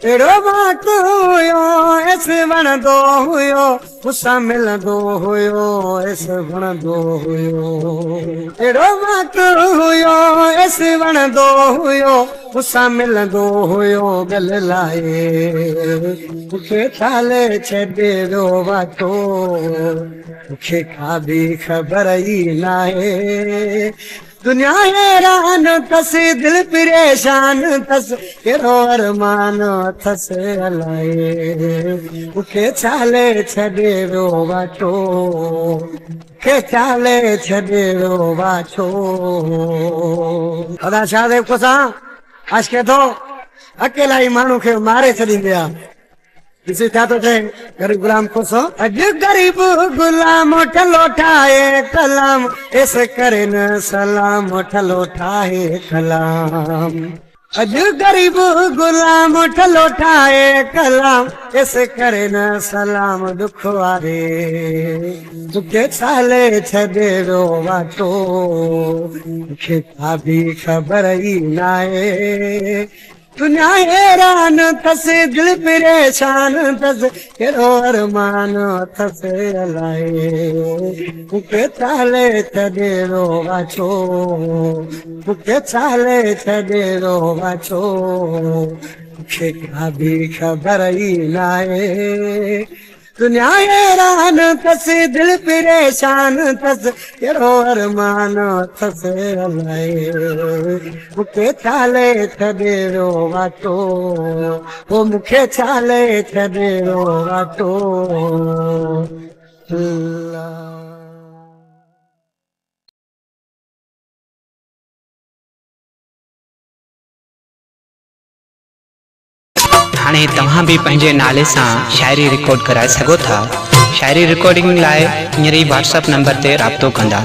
एड़ो वक्त हुयो ऐस वणंदो हुयो मूंसां मिलंदो हुयो ऐस वणंदो हुयो। एड़ो वक्त हुयो ऐस वणंदो हुयो मूंसां मिलंदो हुयो गल लाए मूंखे थाले छॾे वियो वाटो मूंखे का बि ख़बर ई नाहे। दुनिया हैरान थस दिल परेशान थस कहिड़ो अरमान थस अलाए मूंखे चाले छॾे वियो वाटो मूंखे चाले छॾे वियो वाटो। अदा शाहदेव कोसा आशिके थो अकेला ही माण्हू खे मारे छॾींदे आहे। इसे क्या तो थे गरीब गुलाम को सो अज गरीब गुलाम ठलो ठाए कलाम ऐसे करे न सलाम ठलो ठाए कलाम। अज गरीब गुलाम ठलो ठाए कलाम ऐसे करे न सलाम दुख वारे मूंखे चाले छॾे वियो वाटो मूंखे का बि ख़बर ई नाहे। दुनिया हैरान थस दिल परेशान थस कहिड़ो अरमान थस अलाए मूंखे चाले छॾे वियो वाटो मूंखे चाले छॾे वियो वाटो मूंखे का बि ख़बर ई नाहे। दुनिया हैरान थस दिल परेशान थस कहिड़ो अरमान थस अलाए मूंखे चाले छॾे वियो वाटो ओ मूंखे चाले छॾे वियो वाटो। हाणे तव्हां भी पंहिंजे नाले सां शायरी रिकॉर्ड कराए सघो था। शायरी रिकॉर्डिंग लाइ हींअर ई व्हाट्सएप नंबर ते राब्तो कंदा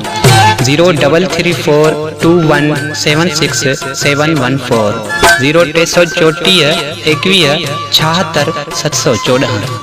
03347676714 0 334 21 76 714।